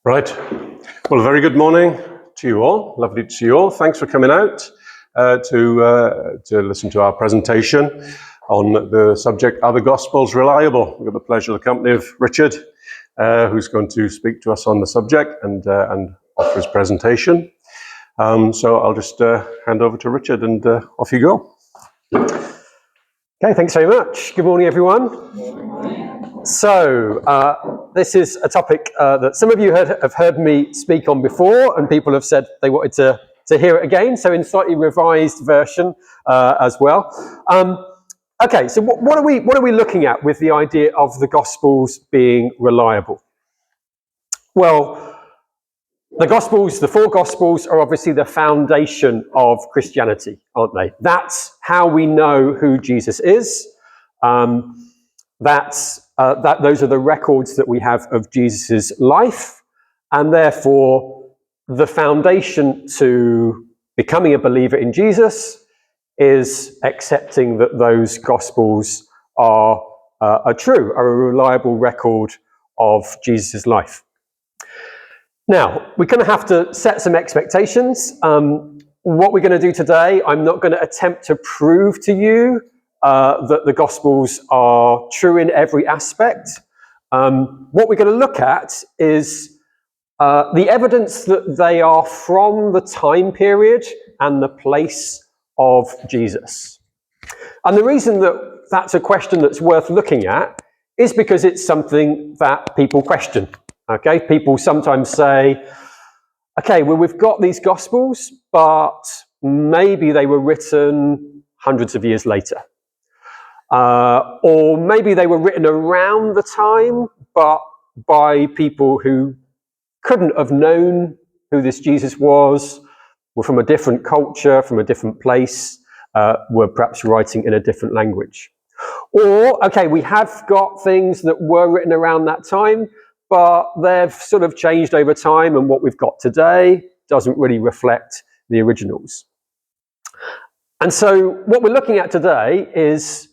Right. Well, a very good morning to you all. Lovely to see you all. Thanks for coming out to listen to our presentation on the subject, Are the Gospels Reliable? We've got the pleasure of the company of Richard, who's going to speak to us on the subject and offer his presentation. So I'll just hand over to Richard and off you go. Okay, thanks very much. Good morning, everyone. So this is a topic that some of you have heard me speak on before, and people have said they wanted to hear it again, so in slightly revised version as well. Okay, so what are we looking at with the idea of the Gospels being reliable? Well, the four Gospels are obviously the foundation of Christianity, aren't they? That's how we know who Jesus is. Those are the records that we have of Jesus's life, and therefore the foundation to becoming a believer in Jesus is accepting that those Gospels are true, are a reliable record of Jesus's life. Now, we're going to have to set some expectations. What we're going to do today, I'm not going to attempt to prove to you that the Gospels are true in every aspect. What we're going to look at is the evidence that they are from the time period and the place of Jesus. And the reason that that's a question that's worth looking at is because it's something that people question. Okay, people sometimes say, okay, well, we've got these Gospels, but maybe they were written hundreds of years later. Or maybe they were written around the time, but by people who couldn't have known who this Jesus was, were from a different culture, from a different place, were perhaps writing in a different language. Or, okay, we have got things that were written around that time, but they've sort of changed over time, and what we've got today doesn't really reflect the originals. And so what we're looking at today is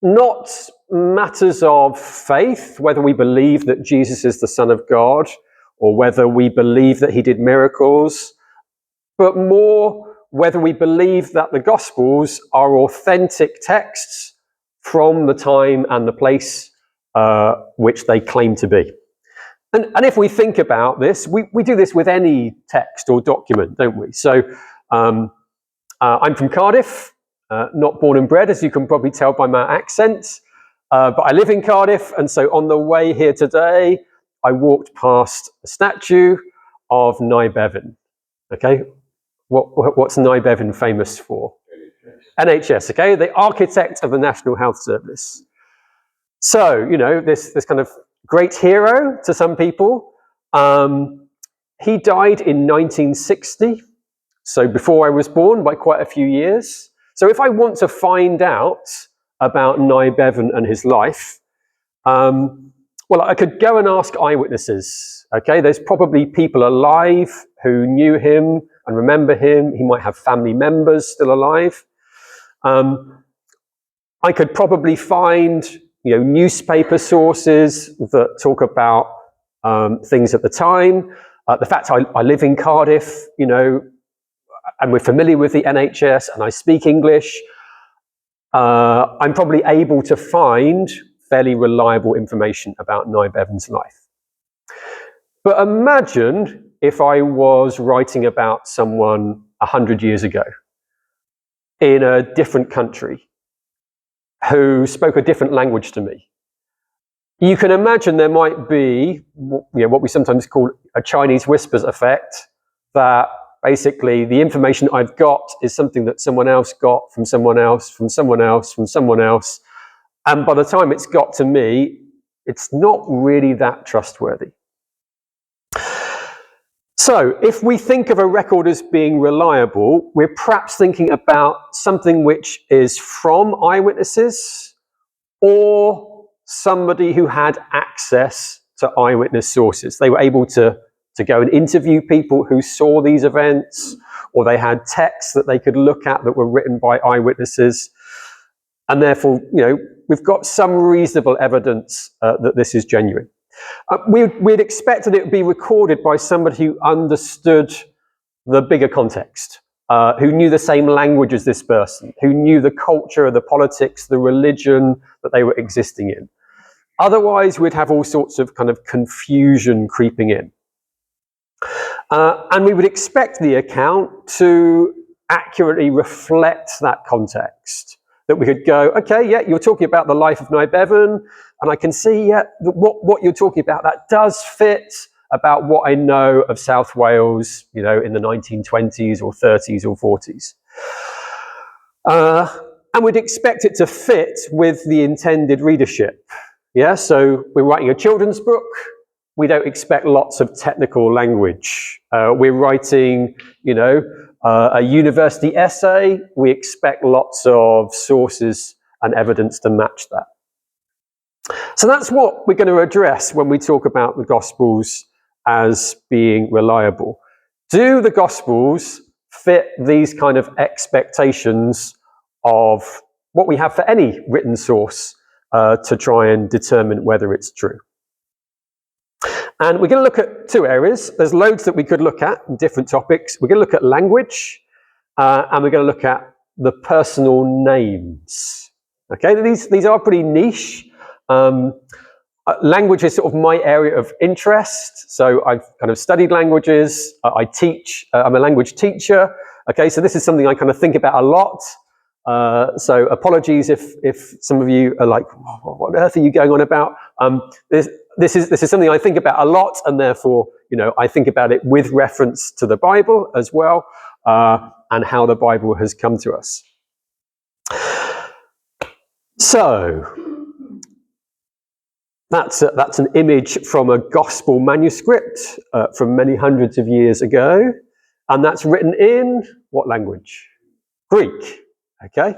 not matters of faith, whether we believe that Jesus is the Son of God, or whether we believe that he did miracles, but more whether we believe that the Gospels are authentic texts from the time and the place which they claim to be. And if we think about this, we do this with any text or document, don't we? So I'm from Cardiff, not born and bred, as you can probably tell by my accent, but I live in Cardiff, and so on the way here today, I walked past a statue of Nye Bevan. Okay, what's Nye Bevan famous for? NHS, okay, the architect of the National Health Service. So, you know, this kind of great hero to some people. He died in 1960, so before I was born by quite a few years. So if I want to find out about Nye Bevan and his life, well, I could go and ask eyewitnesses. Okay, there's probably people alive who knew him and remember him. He might have family members still alive. I could probably find newspaper sources that talk about things at the time. The fact I live in Cardiff, and we're familiar with the NHS and I speak English, I'm probably able to find fairly reliable information about Nye Bevan's life. But imagine if I was writing about someone 100 years ago in a different country who spoke a different language to me. You can imagine there might be what we sometimes call a Chinese whispers effect, that basically the information I've got is something that someone else got from someone else, from someone else, from someone else. And by the time it's got to me, it's not really that trustworthy. So if we think of a record as being reliable, we're perhaps thinking about something which is from eyewitnesses or somebody who had access to eyewitness sources. They were able to go and interview people who saw these events, or they had texts that they could look at that were written by eyewitnesses. And therefore, we've got some reasonable evidence that this is genuine. We'd expected it would be recorded by somebody who understood the bigger context, who knew the same language as this person, who knew the culture, the politics, the religion that they were existing in. Otherwise, we'd have all sorts of kind of confusion creeping in. And we would expect the account to accurately reflect that context. That we could go, okay, yeah, you're talking about the life of Bevan, and I can see, yeah, what you're talking about, that does fit about what I know of South Wales, in the 1920s or 30s or 40s. And we'd expect it to fit with the intended readership. Yeah, so we're writing a children's book. We don't expect lots of technical language. We're writing, a university essay. We expect lots of sources and evidence to match that. So that's what we're going to address when we talk about the Gospels as being reliable. Do the Gospels fit these kind of expectations of what we have for any written source to try and determine whether it's true? And we're going to look at two areas. There's loads that we could look at, different topics. We're going to look at language, and we're going to look at the personal names. Okay, these are pretty niche. Language is sort of my area of interest. So I've kind of studied languages. I teach. I'm a language teacher. Okay, so this is something I kind of think about a lot. So apologies if some of you are like, what on earth are you going on about? This is something I think about a lot, and therefore, I think about it with reference to the Bible as well, and how the Bible has come to us. So that's an image from a gospel manuscript from many hundreds of years ago, and that's written in what language? Greek. Okay,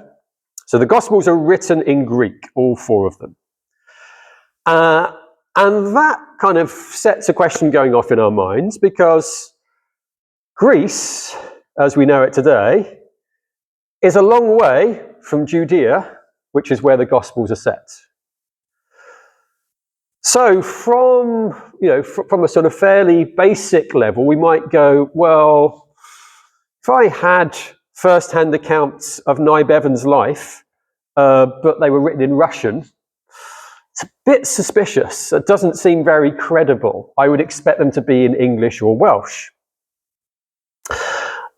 so the Gospels are written in Greek, all four of them. And that kind of sets a question going off in our minds, because Greece, as we know it today, is a long way from Judea, which is where the Gospels are set. So from a sort of fairly basic level, we might go, well, if I had first-hand accounts of Bevan's life, but they were written in Russian, it's a bit suspicious. It doesn't seem very credible. I would expect them to be in English or Welsh.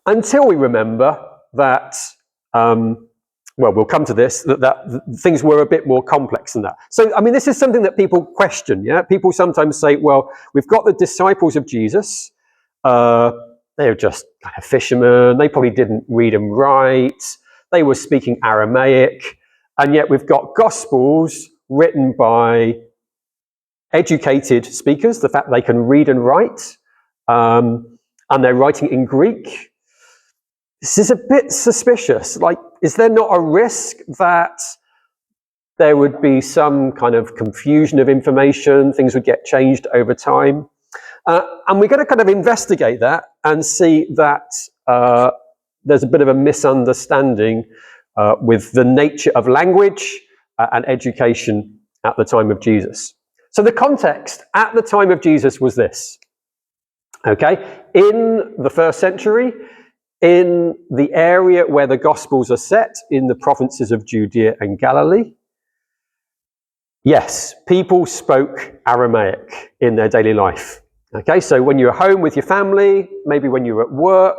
Until we remember that, we'll come to this, that things were a bit more complex than that. So, this is something that people question, yeah? People sometimes say, well, we've got the disciples of Jesus. They were just kind of fishermen. They probably didn't read and write. They were speaking Aramaic. And yet we've got Gospels written by educated speakers, the fact they can read and write, and they're writing in Greek. This is a bit suspicious. Like, is there not a risk that there would be some kind of confusion of information, things would get changed over time? And we're going to kind of investigate that and see that there's a bit of a misunderstanding with the nature of language and education at the time of Jesus. So the context at the time of Jesus was this. Okay, in the first century, in the area where the Gospels are set, in the provinces of Judea and Galilee, yes, people spoke Aramaic in their daily life. Okay, so when you're home with your family, maybe when you're at work,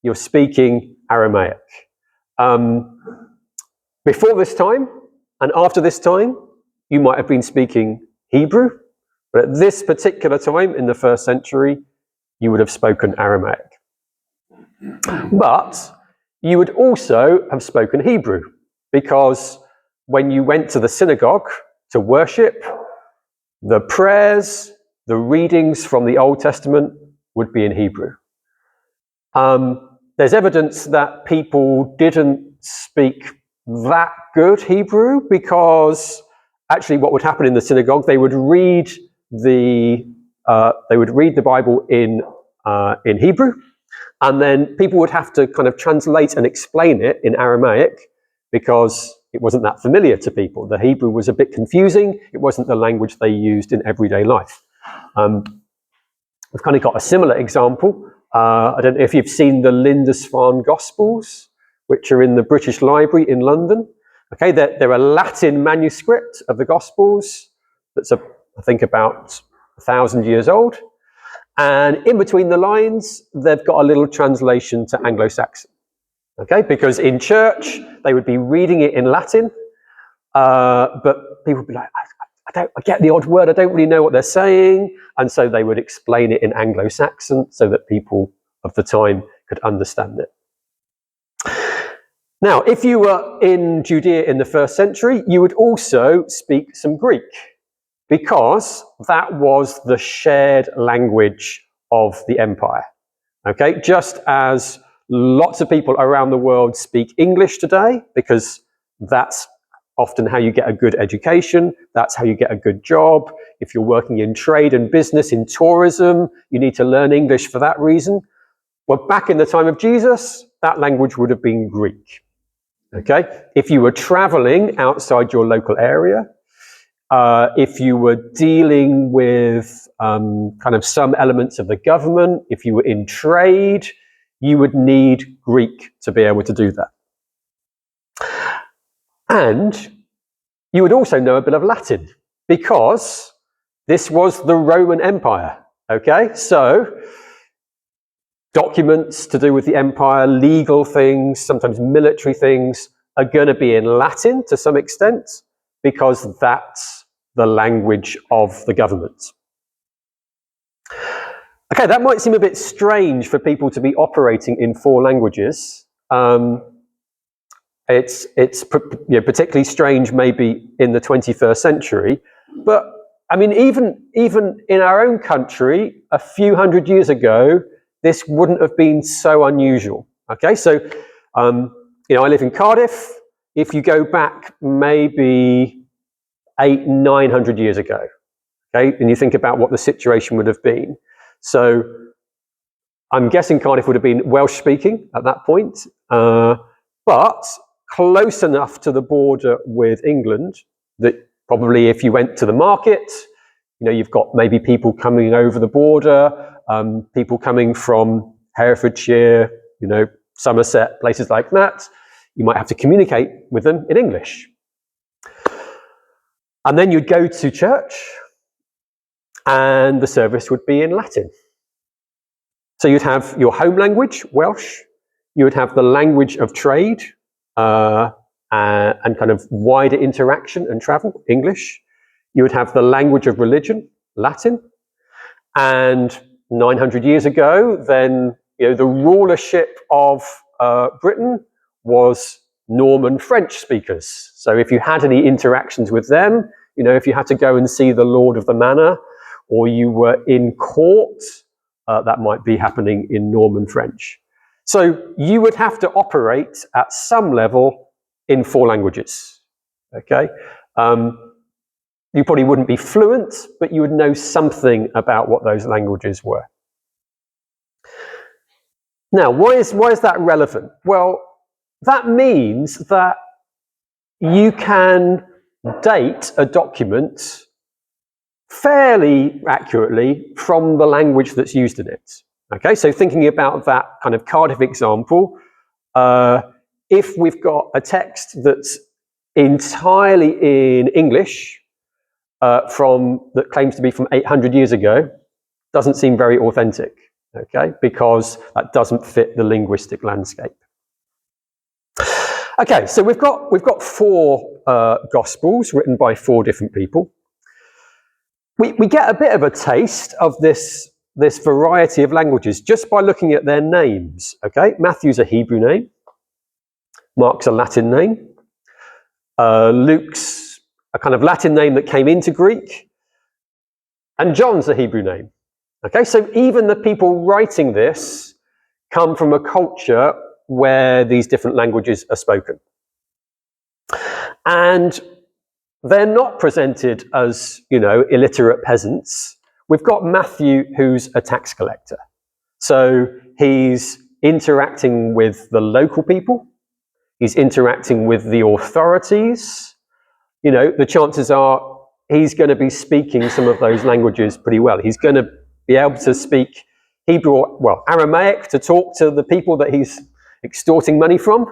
you're speaking Aramaic. Before this time and after this time, you might have been speaking Hebrew, but at this particular time in the first century, you would have spoken Aramaic. But you would also have spoken Hebrew, because when you went to the synagogue to worship, the prayers, the readings from the Old Testament would be in Hebrew. There's evidence that people didn't speak that good Hebrew, because actually what would happen in the synagogue, they would read the Bible in Hebrew, and then people would have to kind of translate and explain it in Aramaic, because it wasn't that familiar to people. The Hebrew was a bit confusing. It wasn't the language they used in everyday life. We've kind of got a similar example. I don't know if you've seen the Lindisfarne Gospels, which are in the British Library in London. Okay, they're a Latin manuscript of the Gospels that's, I think, about 1,000 years old. And in between the lines, they've got a little translation to Anglo-Saxon. Okay, because in church, they would be reading it in Latin, but people would be like, I get the odd word, I don't really know what they're saying. And so they would explain it in Anglo-Saxon so that people of the time could understand it. Now, if you were in Judea in the 1st century, you would also speak some Greek, because that was the shared language of the empire. Okay, just as lots of people around the world speak English today, because that's often how you get a good education, that's how you get a good job. If you're working in trade and business, in tourism, you need to learn English for that reason. Well, back in the time of Jesus, that language would have been Greek. Okay, if you were traveling outside your local area, if you were dealing with kind of some elements of the government, if you were in trade, you would need Greek to be able to do that. And you would also know a bit of Latin, because this was the Roman Empire. Okay, so documents to do with the empire, legal things, sometimes military things, are going to be in Latin to some extent, because that's the language of the government. Okay, that might seem a bit strange for people to be operating in 4 languages. It's particularly strange maybe in the 21st century, but I mean, even in our own country, a few hundred years ago, this wouldn't have been so unusual. Okay, so I live in Cardiff. If you go back maybe 800-900 years ago, okay, and you think about what the situation would have been. So I'm guessing Cardiff would have been Welsh speaking at that point, but close enough to the border with England that probably if you went to the market, you've got maybe people coming over the border, people coming from Herefordshire, Somerset, places like that. You might have to communicate with them in English. And then you'd go to church and the service would be in Latin. So you'd have your home language, Welsh, you would have the language of trade and kind of wider interaction and travel, English. You would have the language of religion, Latin. And 900 years ago, then the rulership of Britain was Norman French speakers. So if you had any interactions with them, if you had to go and see the Lord of the Manor, or you were in court, that might be happening in Norman French. So you would have to operate at some level in 4 languages. Okay, you probably wouldn't be fluent, but you would know something about what those languages were. Now, why is that relevant? Well, that means that you can date a document fairly accurately from the language that's used in it. Okay, so thinking about that kind of Cardiff example, if we've got a text that's entirely in English that claims to be from 800 years ago, doesn't seem very authentic. Okay, because that doesn't fit the linguistic landscape. Okay, so we've got 4 Gospels written by 4 different people. We get a bit of a taste of this variety of languages just by looking at their names. Okay, Matthew's a Hebrew name, Mark's a Latin name, Luke's a kind of Latin name that came into Greek, and John's a Hebrew name. Okay, so even the people writing this come from a culture where these different languages are spoken. And they're not presented as, illiterate peasants. We've got Matthew, who's a tax collector. So he's interacting with the local people. he's interacting with the authorities, the chances are he's going to be speaking some of those languages pretty well. He's going to be able to speak Hebrew, Aramaic to talk to the people that he's extorting money from,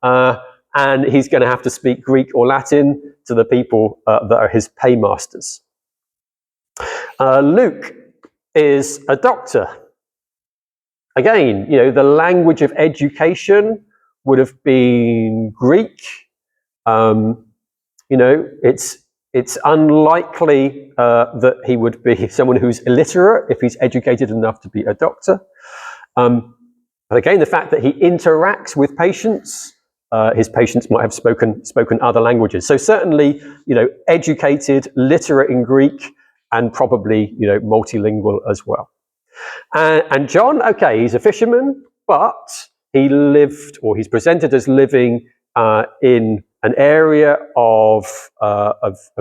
and he's going to have to speak Greek or Latin to the people that are his paymasters. Luke is a doctor. Again, the language of education would have been Greek. It's unlikely that he would be someone who's illiterate if he's educated enough to be a doctor. But again, the fact that he interacts with patients, his patients might have spoken other languages. So certainly, educated, literate in Greek, and probably, multilingual as well. And John, okay, he's a fisherman, but he's presented as living in an area of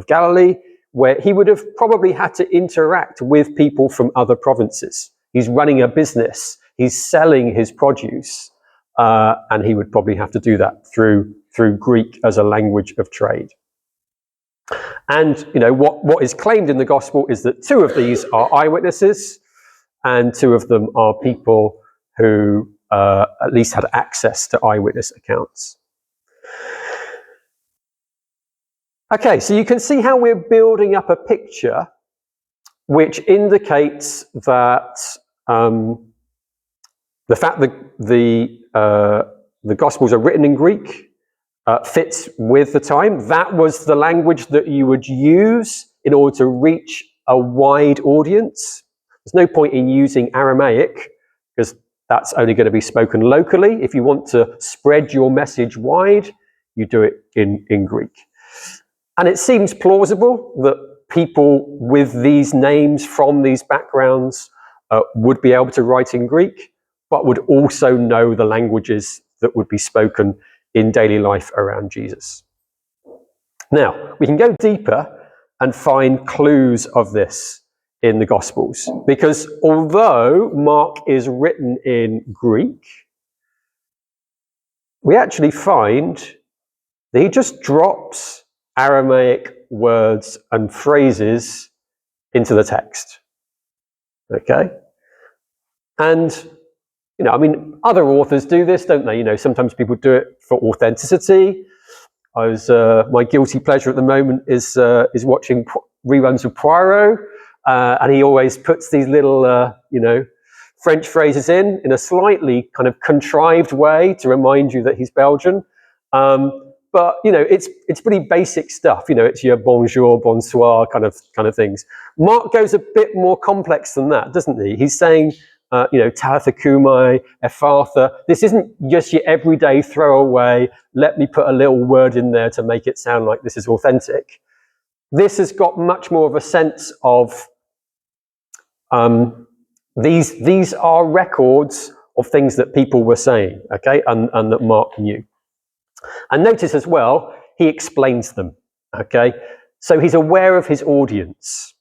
Galilee where he would have probably had to interact with people from other provinces. He's running a business, he's selling his produce, and he would probably have to do that through Greek as a language of trade. And what is claimed in the gospel is that 2 of these are eyewitnesses, and 2 of them are people who at least had access to eyewitness accounts. Okay, so you can see how we're building up a picture which indicates that the fact that the Gospels are written in Greek fits with the time. That was the language that you would use in order to reach a wide audience. There's no point in using Aramaic because that's only going to be spoken locally. If you want to spread your message wide, you do it in Greek. And it seems plausible that people with these names from these backgrounds would be able to write in Greek, but would also know the languages that would be spoken in daily life around Jesus. Now, we can go deeper and find clues of this in the Gospels, because although Mark is written in Greek, we actually find that he just drops Aramaic words and phrases into the text. Okay? And, other authors do this, don't they? Sometimes people do it for authenticity. My guilty pleasure at the moment is watching reruns of Poirot, and he always puts these little, French phrases in a slightly kind of contrived way to remind you that he's Belgian. But it's pretty basic stuff. It's your bonjour, bonsoir kind of things. Mark goes a bit more complex than that, doesn't he? He's saying, Talitha kumai, Ephatha. This isn't just your everyday throwaway. Let me put a little word in there to make it sound like this is authentic. This has got much more of a sense of these are records of things that people were saying, okay, and that Mark knew. And notice as well, he explains them, okay? So he's aware of his audience.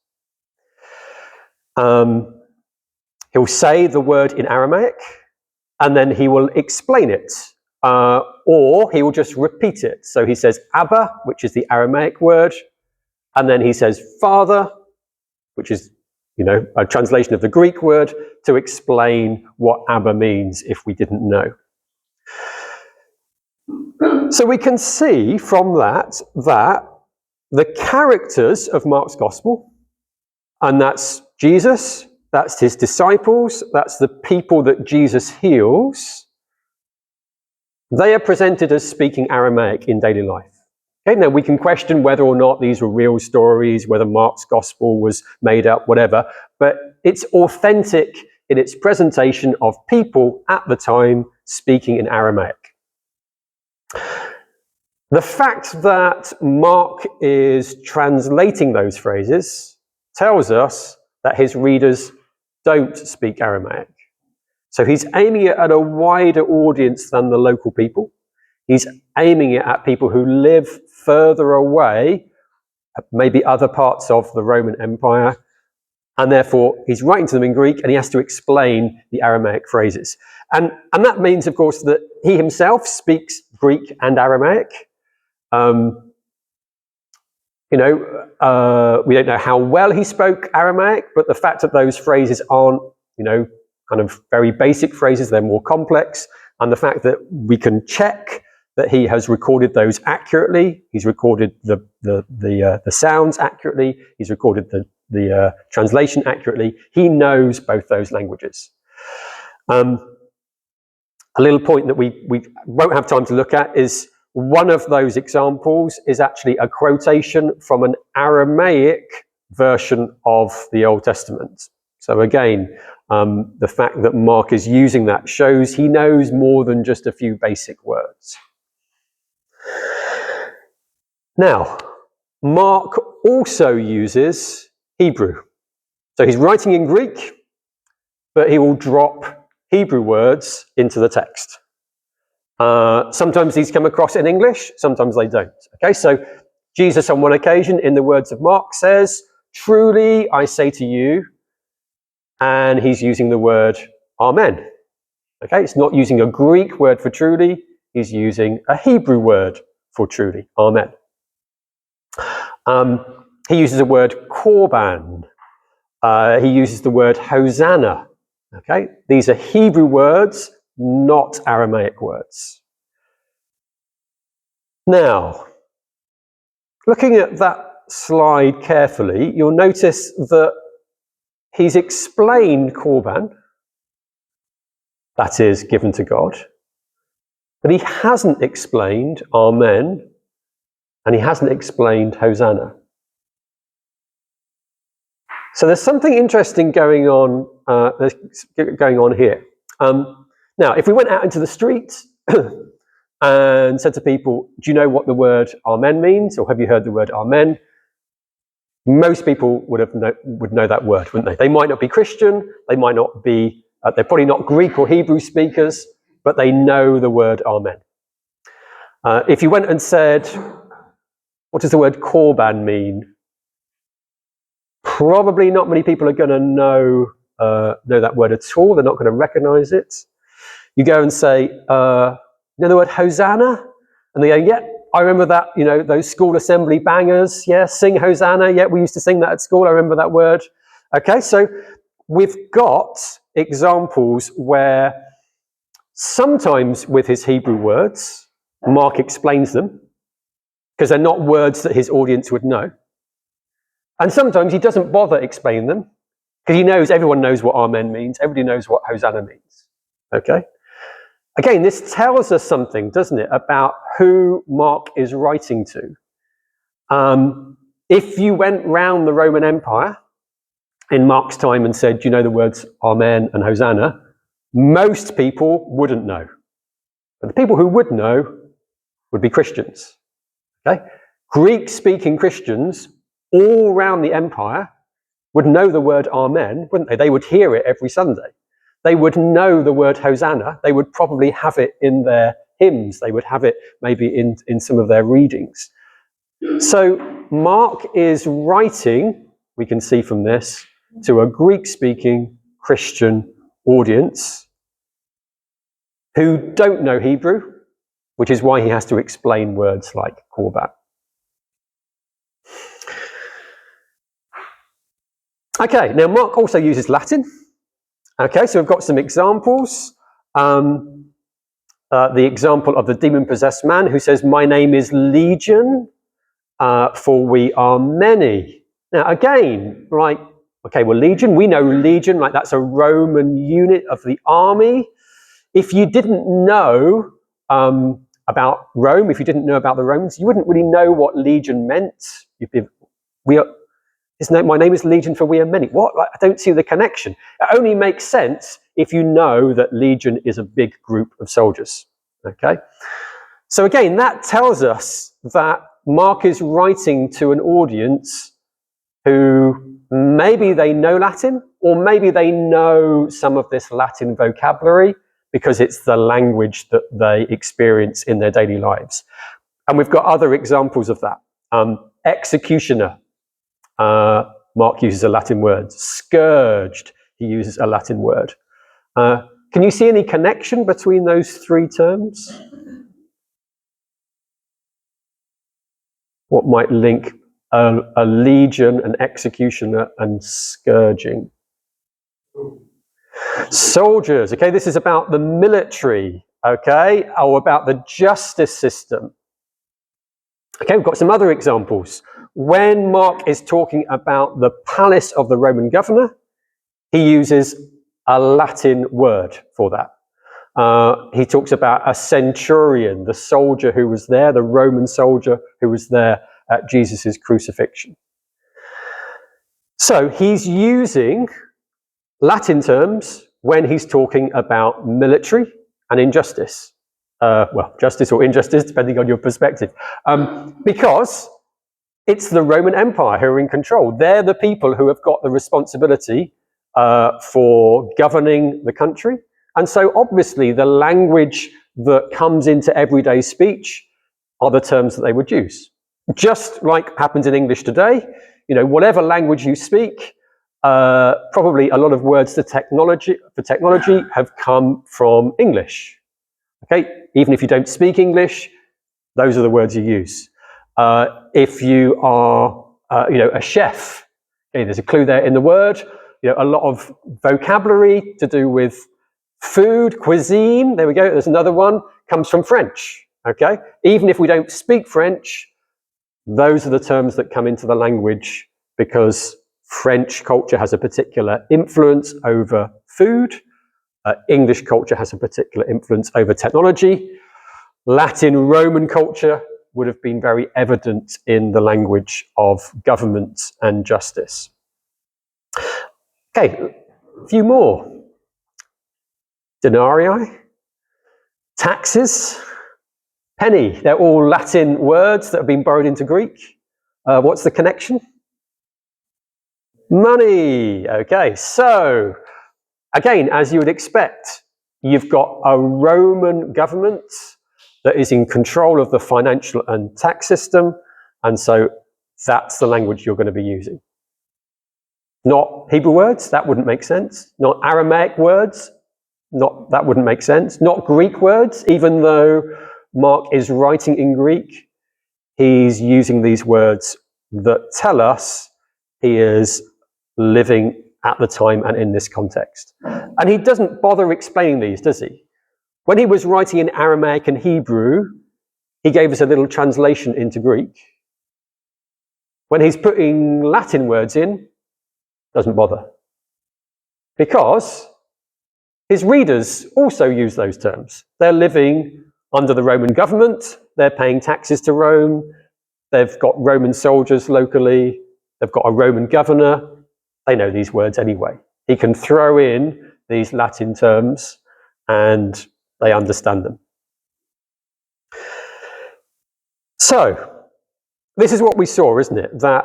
He'll say the word in Aramaic, and then he will explain it, or he will just repeat it. So he says Abba, which is the Aramaic word, and then he says Father, which is, a translation of the Greek word, to explain what Abba means if we didn't know. So we can see from that the characters of Mark's Gospel, and that's Jesus, that's his disciples, that's the people that Jesus heals, they are presented as speaking Aramaic in daily life. Okay, now we can question whether or not these were real stories, whether Mark's Gospel was made up, whatever, but it's authentic in its presentation of people at the time speaking in Aramaic. The fact that Mark is translating those phrases tells us that his readers don't speak Aramaic. So he's aiming it at a wider audience than the local people. He's aiming it at people who live further away, maybe other parts of the Roman Empire, and therefore he's writing to them in Greek and he has to explain the Aramaic phrases. And that means, of course, that he himself speaks Greek and Aramaic. We don't know how well he spoke Aramaic, but the fact that those phrases aren't, kind of very basic phrases, they're more complex, and the fact that we can check that he has recorded those accurately, he's recorded the sounds accurately, he's recorded the translation accurately, he knows both those languages. A little point that we won't have time to look at is one of those examples is actually a quotation from an Aramaic version of the Old Testament. So again, the fact that Mark is using that shows he knows more than just a few basic words. Now, Mark also uses Hebrew. So he's writing in Greek, but he will drop Hebrew words into the text. Sometimes these come across in English, sometimes they don't. Okay, so Jesus on one occasion, in the words of Mark, says, "Truly I say to you," and he's using the word Amen. Okay, it's not using a Greek word for truly, he's using a Hebrew word for truly, Amen. He uses the word korban. He uses the word Hosanna. Okay, these are Hebrew words, not Aramaic words. Now, looking at that slide carefully, you'll notice that he's explained korban, that is, given to God, but he hasn't explained Amen, and he hasn't explained Hosanna. So there's something interesting going on here. Now, if we went out into the streets and said to people, "Do you know what the word Amen means, or have you heard the word Amen?" Most people would know that word, wouldn't they? They might not be Christian, they might not be, they're probably not Greek or Hebrew speakers, but they know the word Amen. If you went and said, "What does the word korban mean?" Probably not many people are going to know that word at all. They're not going to recognize it. You go and say, "You know the word Hosanna?" And they go, "Yeah, I remember that, those school assembly bangers. Yeah, sing Hosanna. Yeah, we used to sing that at school. I remember that word." Okay, so we've got examples where sometimes with his Hebrew words, Mark explains them because they're not words that his audience would know. And sometimes he doesn't bother explaining them because he knows everyone knows what Amen means. Everybody knows what Hosanna means. Okay? Again, this tells us something, doesn't it, about who Mark is writing to. If you went round the Roman Empire in Mark's time and said, "Do you know the words Amen and Hosanna?" most people wouldn't know. But the people who would know would be Christians. Okay? Greek-speaking Christians all around the empire would know the word Amen, wouldn't they? They would hear it every Sunday. They would know the word Hosanna. They would probably have it in their hymns. They would have it maybe in some of their readings. So Mark is writing, we can see from this, to a Greek-speaking Christian audience who don't know Hebrew, which is why he has to explain words like korban. Okay, now Mark also uses Latin. Okay, so we've got some examples. The example of the demon-possessed man who says, "My name is Legion, for we are many." Now again, like, okay, well, Legion, we know Legion, like that's a Roman unit of the army. If you didn't know about Rome, if you didn't know about the Romans, you wouldn't really know what Legion meant. My name is Legion, for we are many. What? Like, I don't see the connection. It only makes sense if you know that Legion is a big group of soldiers. Okay? So again, that tells us that Mark is writing to an audience who maybe they know Latin, or maybe they know some of this Latin vocabulary because it's the language that they experience in their daily lives. And we've got other examples of that. Executioner. Mark uses a Latin word. Scourged, he uses a Latin word. Can you see any connection between those three terms? what might link a legion, an executioner, and scourging. Soldiers, okay, this is about the military, okay, or about the justice system. Okay, we've got some other examples. When Mark is talking about the palace of the Roman governor, he uses a Latin word for that. He talks about a centurion, the soldier who was there, the Roman soldier who was there at Jesus' crucifixion. So he's using Latin terms when he's talking about military and injustice. Well, justice or injustice, depending on your perspective. Because it's the Roman Empire who are in control. They're the people who have got the responsibility for governing the country. And so obviously the language that comes into everyday speech are the terms that they would use. Just like happens in English today, you know, whatever language you speak, probably a lot of words for technology have come from English. Okay, even if you don't speak English, those are the words you use. If you are, you know, a chef, okay, there's a clue there in the word. You know, a lot of vocabulary to do with food, cuisine. There we go. There's another one. Comes from French. Okay, even if we don't speak French, those are the terms that come into the language because French culture has a particular influence over food. English culture has a particular influence over technology. Latin Roman culture would have been very evident in the language of government and justice. Okay, a few more. Denarii, taxes, penny. They're all Latin words that have been borrowed into Greek. What's the connection? Money. Okay, so again, as you would expect, you've got a Roman government that is in control of the financial and tax system, and so that's the language you're going to be using. Not Hebrew words, that wouldn't make sense. Not Aramaic words, that wouldn't make sense. Not Greek words, even though Mark is writing in Greek, he's using these words that tell us he is living at the time and in this context. And he doesn't bother explaining these, does he? When he was writing in Aramaic and Hebrew, he gave us a little translation into Greek. When he's putting Latin words in, doesn't bother. Because his readers also use those terms. They're living under the Roman government, they're paying taxes to Rome, they've got Roman soldiers locally, they've got a Roman governor, they know these words anyway. He can throw in these Latin terms and they understand them. So, this is what we saw, isn't it? That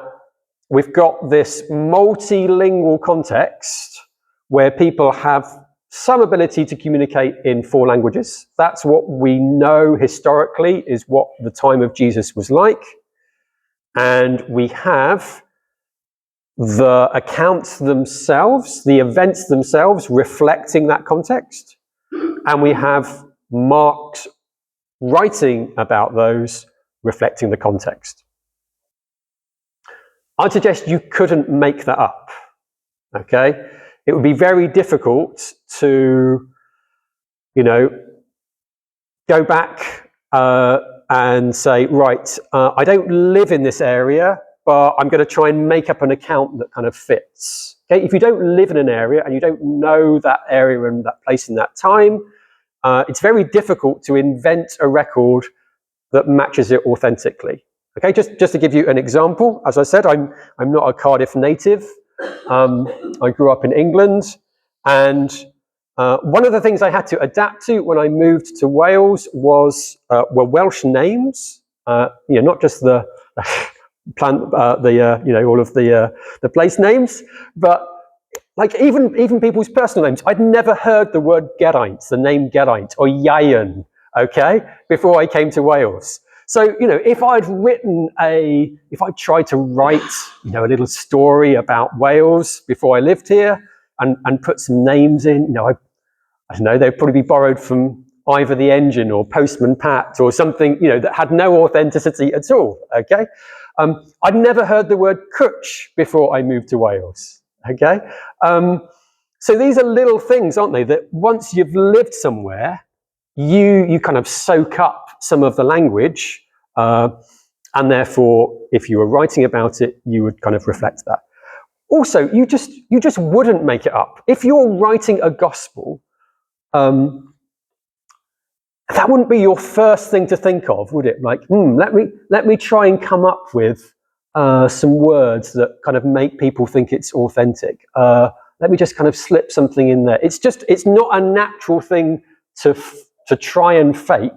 we've got this multilingual context where people have some ability to communicate in 4 languages. That's what we know historically is what the time of Jesus was like. And we have the accounts themselves, the events themselves reflecting that context. And we have Mark's writing about those reflecting the context. I'd suggest you couldn't make that up, okay? It would be very difficult to, you know, go back and say, right, I don't live in this area, but I'm going to try and make up an account that kind of fits. Okay? If you don't live in an area and you don't know that area and that place in that time, it's very difficult to invent a record that matches it authentically. Okay, just to give you an example, as I said, I'm not a Cardiff native. I grew up in England, and one of the things I had to adapt to when I moved to Wales were Welsh names. You know, not just the plant, you know, all of the place names, but like even people's personal names. I'd never heard the word Geraint, the name Geraint or Ieuan, okay, before I came to Wales. So, you know, if I'd tried to write, you know, a little story about Wales before I lived here and put some names in, you know, I don't know, they'd probably be borrowed from Ivor the Engine or Postman Pat or something, that had no authenticity at all, okay? I'd never heard the word cwtch before I moved to Wales, okay? So these are little things, aren't they, that once you've lived somewhere, you kind of soak up some of the language, and therefore, if you were writing about it, you would kind of reflect that. Also, you just wouldn't make it up. If you're writing a gospel, that wouldn't be your first thing to think of, would it? Like, let me try and come up with some words that kind of make people think it's authentic. Let me just kind of slip something in there. It's not a natural thing to try and fake.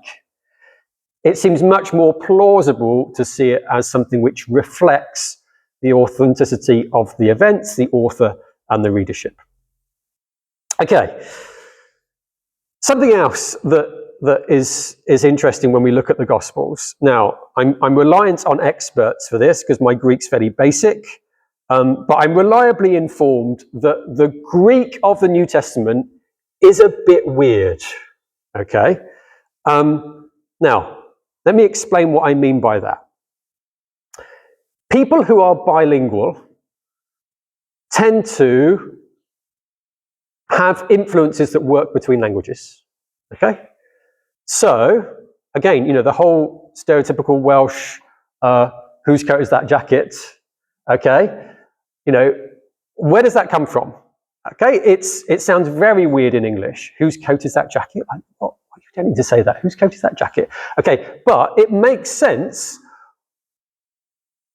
It seems much more plausible to see it as something which reflects the authenticity of the events, the author, and the readership. Okay. Something else that is interesting when we look at the Gospels. Now, I'm reliant on experts for this because my Greek's fairly basic, but I'm reliably informed that the Greek of the New Testament is a bit weird, okay? Now, let me explain what I mean by that. People who are bilingual tend to have influences that work between languages, okay? So, again, the whole stereotypical Welsh, whose coat is that jacket, okay? Where does that come from? Okay, it sounds very weird in English. Whose coat is that jacket? What? You don't need to say that. Whose coat is that jacket? Okay, but it makes sense.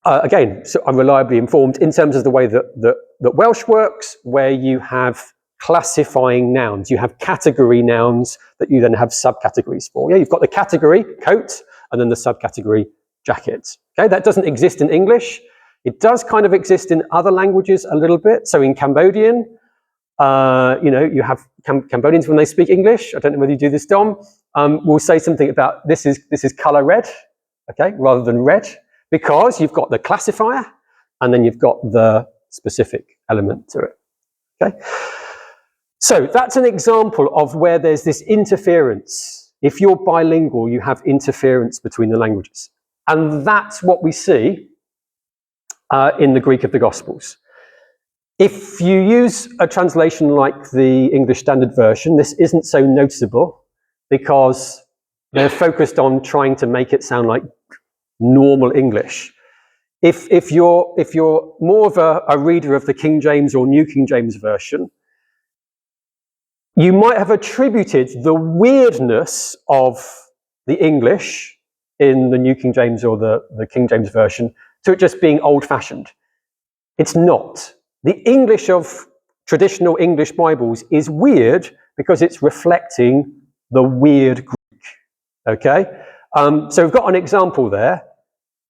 Again, so I'm reliably informed in terms of the way that Welsh works, where you have classifying nouns. You have category nouns that you then have subcategories for. Yeah, you've got the category, coat, and then the subcategory, jacket. Okay, that doesn't exist in English. It does kind of exist in other languages a little bit. So in Cambodian, you have Cambodians when they speak English. I don't know whether you do this, Dom. Will say something about this is color red, okay, rather than red, because you've got the classifier and then you've got the specific element to it. Okay. So that's an example of where there's this interference. If you're bilingual, you have interference between the languages. And that's what we see in the Greek of the Gospels. If you use a translation like the English Standard Version, this isn't so noticeable because they're focused on trying to make it sound like normal English. If you're more of a reader of the King James or New King James Version, you might have attributed the weirdness of the English in the New King James or the King James Version to it just being old-fashioned. It's not. The English of traditional English Bibles is weird because it's reflecting the weird Greek, okay? So we've got an example there.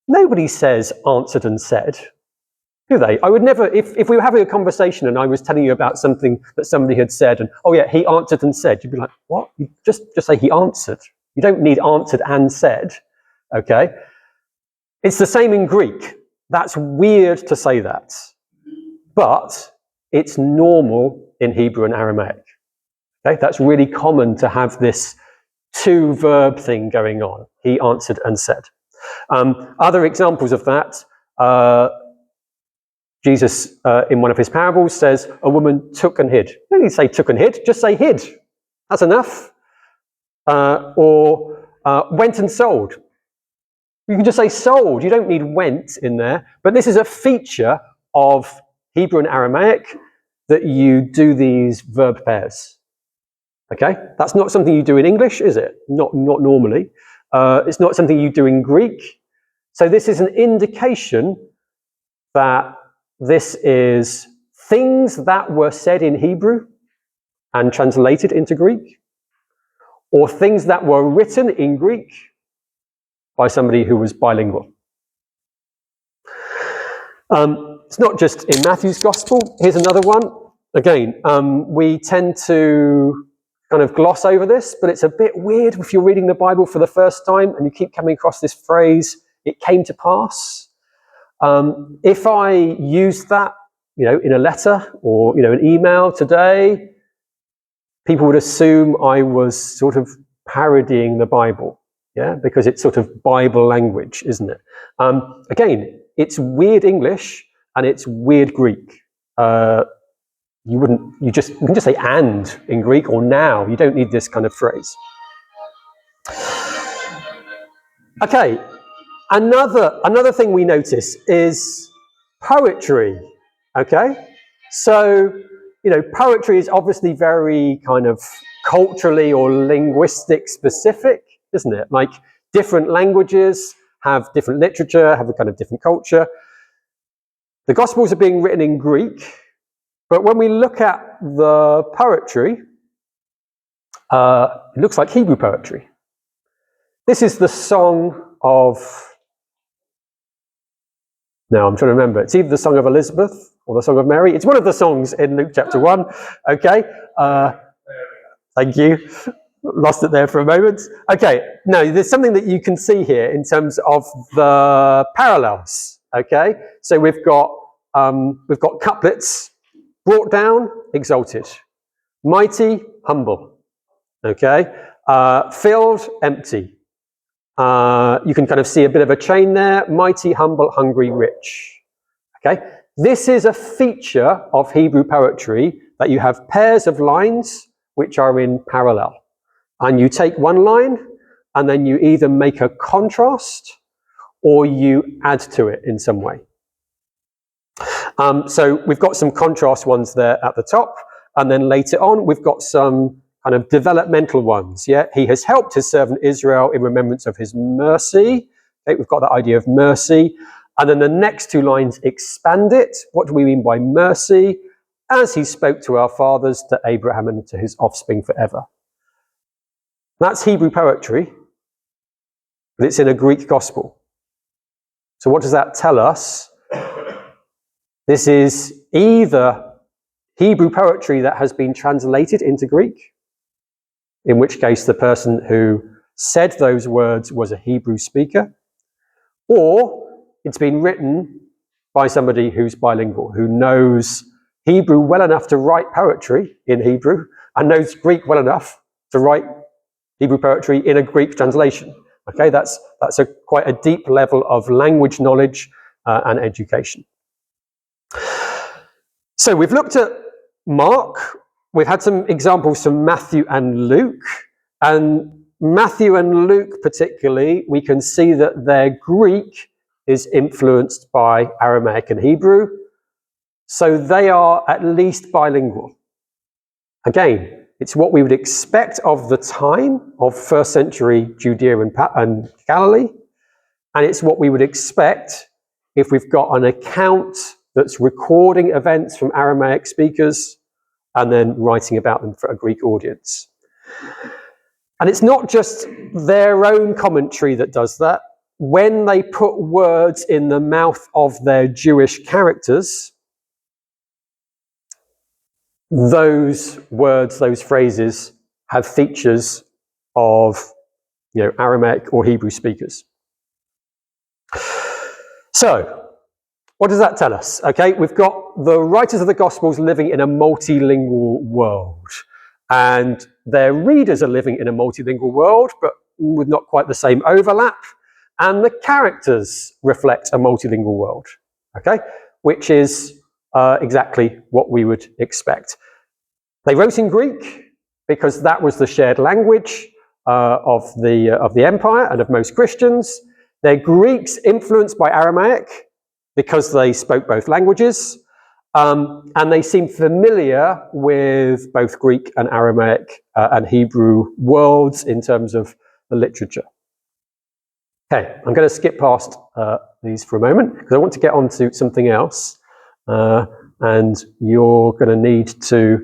Nobody says answered and said, do they? I would never, if we were having a conversation and I was telling you about something that somebody had said and, oh yeah, he answered and said, you'd be like, what? You just say he answered. You don't need answered and said, okay? It's the same in Greek. That's weird to say that. But it's normal in Hebrew and Aramaic. Okay? That's really common to have this two-verb thing going on. He answered and said. Other examples of that, Jesus, in one of his parables, says, a woman took and hid. You don't need to say took and hid, just say hid. That's enough. Or went and sold. You can just say sold. You don't need went in there. But this is a feature of Hebrew and Aramaic that you do these verb pairs. Okay? That's not something you do in English, is it? Not normally. It's not something you do in Greek. So this is an indication that this is things that were said in Hebrew and translated into Greek, or things that were written in Greek by somebody who was bilingual. It's not just in Matthew's Gospel. Here's another one. Again, we tend to kind of gloss over this, but it's a bit weird if you're reading the Bible for the first time and you keep coming across this phrase, it came to pass. If I use that, in a letter or, an email today, people would assume I was sort of parodying the Bible, yeah, because it's sort of Bible language, isn't it? Again, it's weird English and it's weird Greek. You can just say "and" in Greek or "now." You don't need this kind of phrase. Okay, another thing we notice is poetry. Okay, so poetry is obviously very kind of culturally or linguistic specific, isn't it? Like different languages have different literature, have a kind of different culture. The Gospels are being written in Greek, but when we look at the poetry, it looks like Hebrew poetry. This is the song of, now I'm trying to remember, it's either the Song of Elizabeth or the Song of Mary. It's one of the songs in Luke chapter 1, okay? Thank you. Lost it there for a moment. Okay, no, there's something that you can see here in terms of the parallels, okay? So we've got couplets, brought down, exalted, mighty, humble, okay? Filled, empty. You can kind of see a bit of a chain there, mighty, humble, hungry, rich, okay? This is a feature of Hebrew poetry, that you have pairs of lines which are in parallel. And you take one line and then you either make a contrast or you add to it in some way. So we've got some contrast ones there at the top, and then later on we've got some kind of developmental ones. Yeah, he has helped his servant Israel in remembrance of his mercy. Okay, we've got that idea of mercy. And then the next two lines expand it. What do we mean by mercy? As he spoke to our fathers, to Abraham and to his offspring forever. That's Hebrew poetry, but it's in a Greek gospel. So what does that tell us? This is either Hebrew poetry that has been translated into Greek, in which case the person who said those words was a Hebrew speaker, or it's been written by somebody who's bilingual, who knows Hebrew well enough to write poetry in Hebrew and knows Greek well enough to write Hebrew poetry in a Greek translation. Okay, that's quite a deep level of language knowledge and education. So we've looked at Mark, we've had some examples from Matthew and Luke, and Matthew and Luke particularly, we can see that their Greek is influenced by Aramaic and Hebrew, so they are at least bilingual. Again, it's what we would expect of the time of first century Judea and Galilee, and it's what we would expect if we've got an account that's recording events from Aramaic speakers and then writing about them for a Greek audience. And it's not just their own commentary that does that. When they put words in the mouth of their Jewish characters, those words, those phrases have features of Aramaic or Hebrew speakers. So, what does that tell us? Okay, we've got the writers of the Gospels living in a multilingual world, and their readers are living in a multilingual world, but with not quite the same overlap, and the characters reflect a multilingual world, okay, which is exactly what we would expect. They wrote in Greek because that was the shared language of the empire and of most Christians. They're Greeks influenced by Aramaic because they spoke both languages, and they seem familiar with both Greek and Aramaic and Hebrew worlds in terms of the literature. Okay, I'm going to skip past these for a moment because I want to get on to something else, and you're going to need to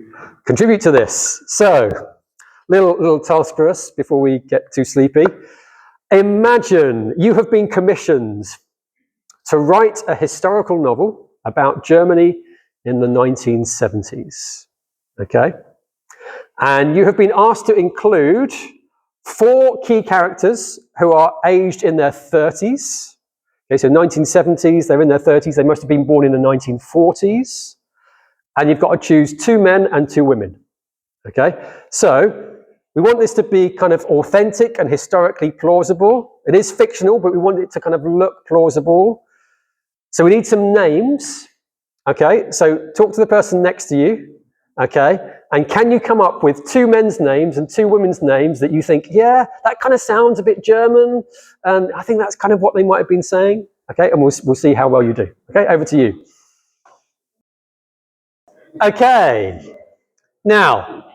contribute to this. So, little task for us before we get too sleepy. Imagine you have been commissioned to write a historical novel about Germany in the 1970s, okay? And you have been asked to include 4 key characters who are aged in their 30s. Okay, so 1970s, they're in their 30s, they must have been born in the 1940s. And you've got to choose 2 men and 2 women, okay? So, We want this to be kind of authentic and historically plausible. It is fictional, but we want it to kind of look plausible. So we need some names. Okay, so talk to the person next to you. Okay, and can you come up with 2 men's names and 2 women's names that you think, yeah, that kind of sounds a bit German, and I think that's kind of what they might have been saying. Okay, and we'll see how well you do. Okay, over to you. Okay, now,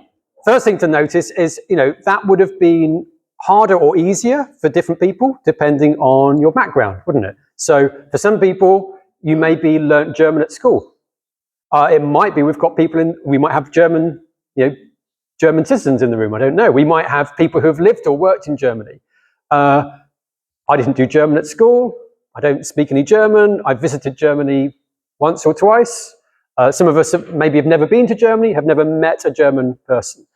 first thing to notice is, that would have been harder or easier for different people depending on your background, wouldn't it? So for some people, you maybe learnt German at school. It might be we've got people we might have German citizens in the room, I don't know. We might have people who have lived or worked in Germany. I didn't do German at school. I don't speak any German. I visited Germany once or twice. Some of us maybe have never been to Germany, have never met a German person.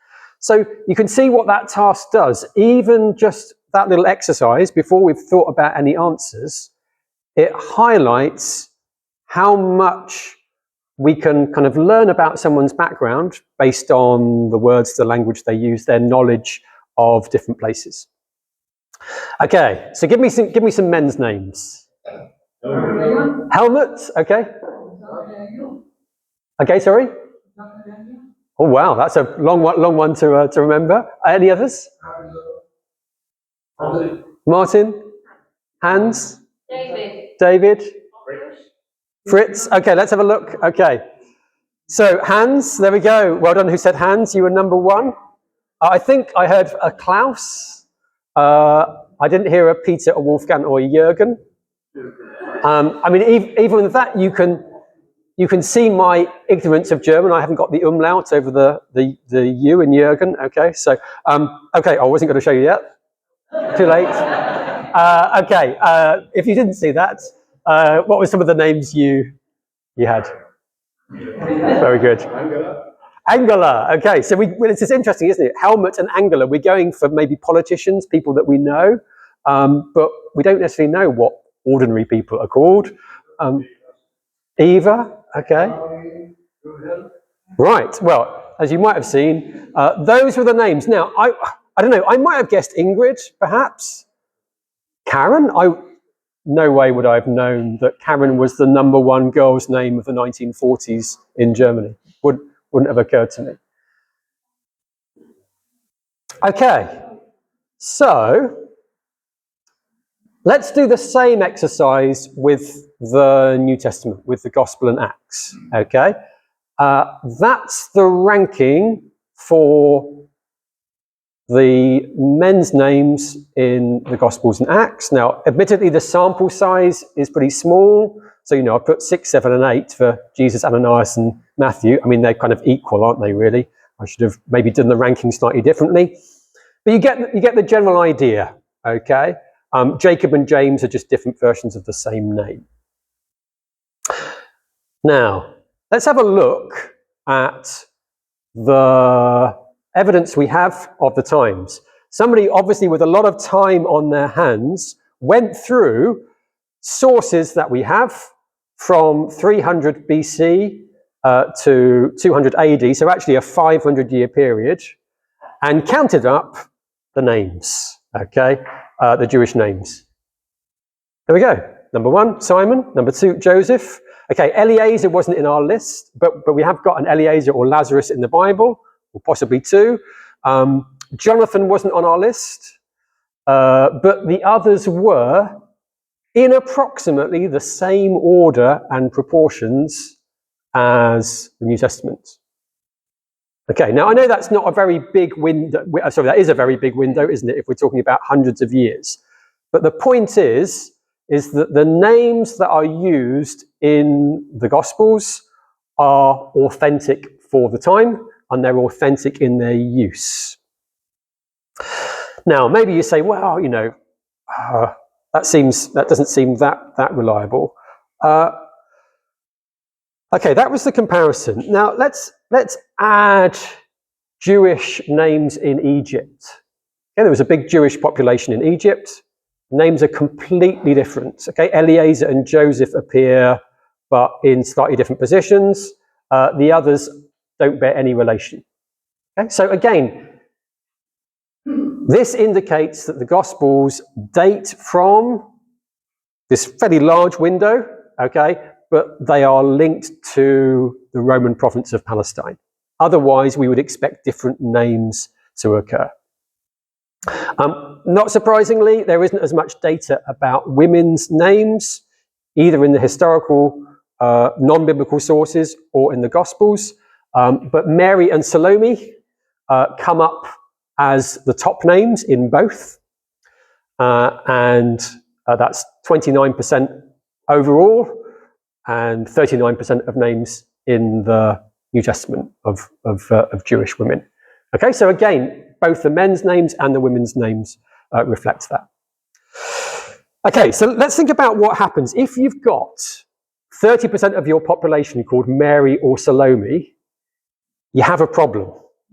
So you can see what that task does. Even just that little exercise, before we've thought about any answers, it highlights how much we can kind of learn about someone's background based on the words, the language they use, their knowledge of different places. Okay, so give me some men's names. Helmut, okay. Okay, sorry. Oh wow, that's a long one to remember. Any others? Martin, Hans, David, Fritz. Okay, let's have a look. Okay, so Hans, there we go. Well done. Who said Hans? You were number 1. I think I heard a Klaus. I didn't hear a Peter, a Wolfgang, or a Jürgen. I mean, even with that, you can see my ignorance of German. I haven't got the umlaut over the U in Jürgen. Okay, so okay, I wasn't going to show you yet. Too late. Okay, if you didn't see that, what were some of the names you had? Very good. Angela. Okay, so this is interesting, isn't it? Helmut and Angela. We're going for maybe politicians, people that we know, but we don't necessarily know what ordinary people are called. Eva. Okay. Right. Well, as you might have seen, those were the names. Now, I don't know. I might have guessed Ingrid, perhaps. Karen. No way would I have known that Karen was the number 1 girl's name of the 1940s in Germany. Wouldn't have occurred to me. Okay, so let's do the same exercise with the New Testament, with the Gospel and Acts. Okay, that's the ranking for the men's names in the Gospels and Acts. Now, admittedly, the sample size is pretty small. So, I put 6, 7, and 8 for Jesus, Ananias, and Matthew. I mean, they're kind of equal, aren't they, really? I should have maybe done the ranking slightly differently. But you get the general idea, okay? Jacob and James are just different versions of the same name. Now, let's have a look at the evidence we have of the times. Somebody, obviously, with a lot of time on their hands, went through sources that we have from 300 BC to 200 AD, so actually a 500-year period, and counted up the names, okay, the Jewish names. There we go. Number 1, Simon. Number 2, Joseph. Okay, Eliezer wasn't in our list, but we have got an Eliezer or Lazarus in the Bible, or possibly 2. Jonathan wasn't on our list, but the others were in approximately the same order and proportions as the New Testament. Okay, now I know that's not a very big window. Sorry, that is a very big window, isn't it, if we're talking about hundreds of years. But the point is that the names that are used in the Gospels are authentic for the time, and they're authentic in their use. Now, maybe you say, well, that doesn't seem that reliable. Okay, that was the comparison. Now let's add Jewish names in Egypt. Okay, there was a big Jewish population in Egypt. Names are completely different. Okay, Eliezer and Joseph appear, but in slightly different positions. The others don't bear any relation. Okay, so again, This indicates that the Gospels date from this fairly large window, okay, but they are linked to the Roman province of Palestine. Otherwise, we would expect different names to occur. Not surprisingly, there isn't as much data about women's names, either in the historical non-biblical sources or in the Gospels, but Mary and Salome come up as the top names in both, and that's 29% overall and 39% of names in the New Testament of Jewish women. Okay, so again, both the men's names and the women's names reflect that. Okay, so let's think about what happens if you've got 30% of your population called Mary or Salome. You have a problem,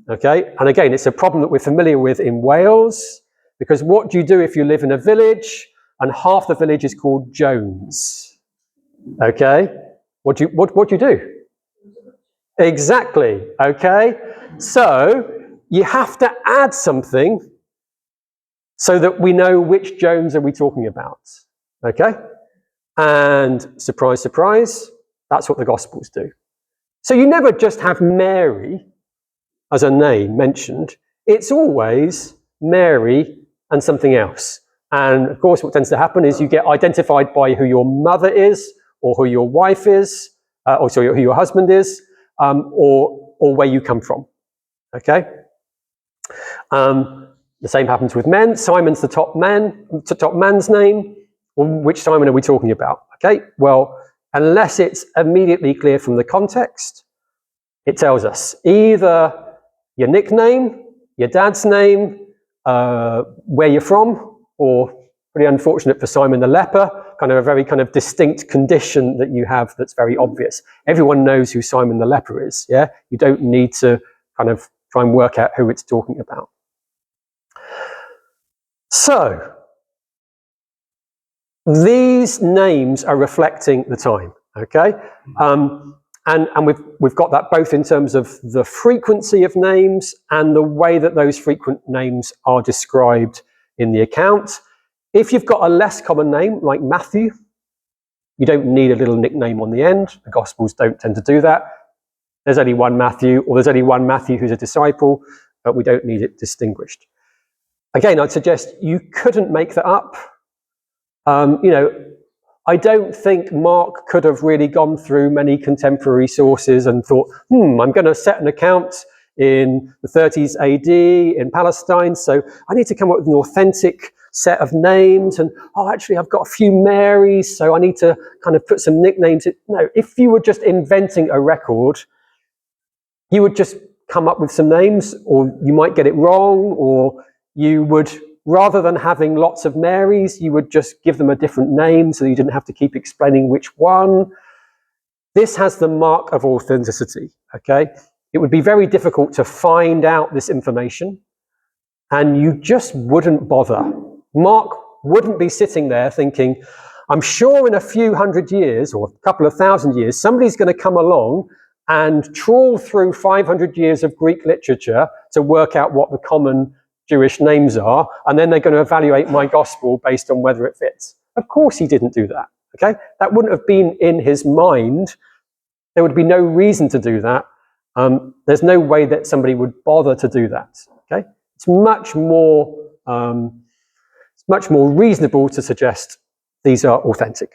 okay? And again, it's a problem that we're familiar with in Wales, because what do you do if you live in a village and half the village is called Jones? Okay, what do you do? Exactly, okay? So you have to add something so that we know which Jones are we talking about, okay? And surprise, surprise, that's what the Gospels do. So you never just have Mary as a name mentioned. It's always Mary and something else. And of course, what tends to happen is you get identified by who your mother is, or who your wife is, or sorry, who your husband is, or where you come from. Okay. The same happens with men. Simon's the top man's name. Well, which Simon are we talking about? Okay. Well, unless it's immediately clear from the context, it tells us either your nickname, your dad's name, where you're from, or pretty unfortunate for Simon the leper, kind of a very kind of distinct condition that you have that's very obvious. Everyone knows who Simon the leper is, yeah? You don't need to kind of try and work out who it's talking about. So, these names are reflecting the time, okay? And we've got that both in terms of the frequency of names and the way that those frequent names are described in the account. If you've got a less common name, like Matthew, you don't need a little nickname on the end. The Gospels don't tend to do that. There's only one Matthew, or there's only one Matthew who's a disciple, but we don't need it distinguished. Again, I'd suggest you couldn't make that up. I don't think Mark could have really gone through many contemporary sources and thought, I'm going to set an account in the 30s AD in Palestine, so I need to come up with an authentic set of names, and actually I've got a few Marys, so I need to kind of put some nicknames in. No, if you were just inventing a record, you would just come up with some names, or you might get it wrong, or you would, rather than having lots of Marys, you would just give them a different name so you didn't have to keep explaining which one. This has the mark of authenticity, okay? It would be very difficult to find out this information, and you just wouldn't bother. Mark wouldn't be sitting there thinking, I'm sure in a few hundred years, or a couple of thousand years, somebody's going to come along and trawl through 500 years of Greek literature to work out what the common Jewish names are, and then they're going to evaluate my gospel based on whether it fits. Of course he didn't do that, okay? That wouldn't have been in his mind. There would be no reason to do that. There's no way that somebody would bother to do that, okay? It's much more reasonable to suggest these are authentic.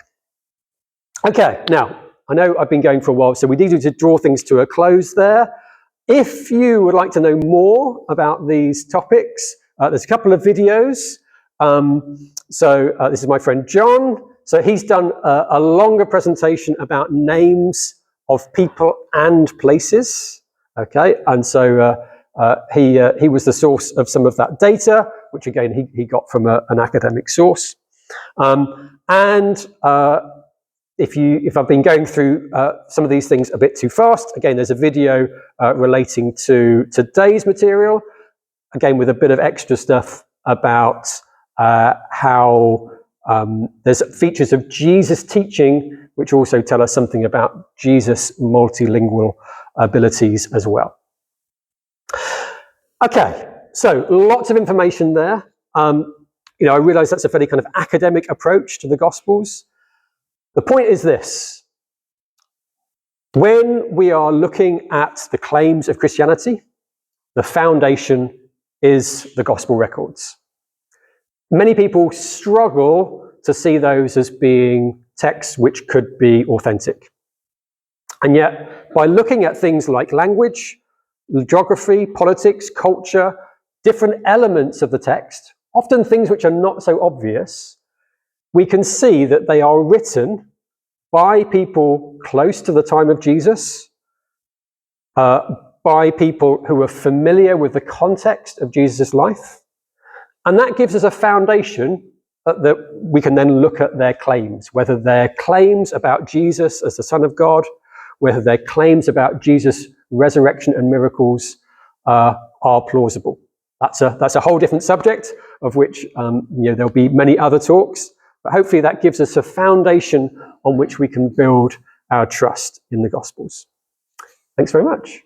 Okay, now, I know I've been going for a while, so we need to draw things to a close there. If you would like to know more about these topics, there's a couple of videos. This is my friend John. So he's done a longer presentation about names of people and places. Okay, and so he was the source of some of that data, which again he got from an academic source. If I've been going through some of these things a bit too fast, again, there's a video relating to today's material, again, with a bit of extra stuff about how there's features of Jesus' teaching, which also tell us something about Jesus' multilingual abilities as well. Okay, so lots of information there. I realize that's a fairly kind of academic approach to the Gospels. The point is this: when we are looking at the claims of Christianity, the foundation is the Gospel records. Many people struggle to see those as being texts which could be authentic. And yet, by looking at things like language, geography, politics, culture, different elements of the text, often things which are not so obvious, we can see that they are written by people close to the time of Jesus, by people who are familiar with the context of Jesus' life. And that gives us a foundation that we can then look at their claims, whether they're claims about Jesus as the Son of God, whether they're claims about Jesus' resurrection and miracles are plausible. That's a whole different subject of which there'll be many other talks, but hopefully that gives us a foundation on which we can build our trust in the Gospels. Thanks very much.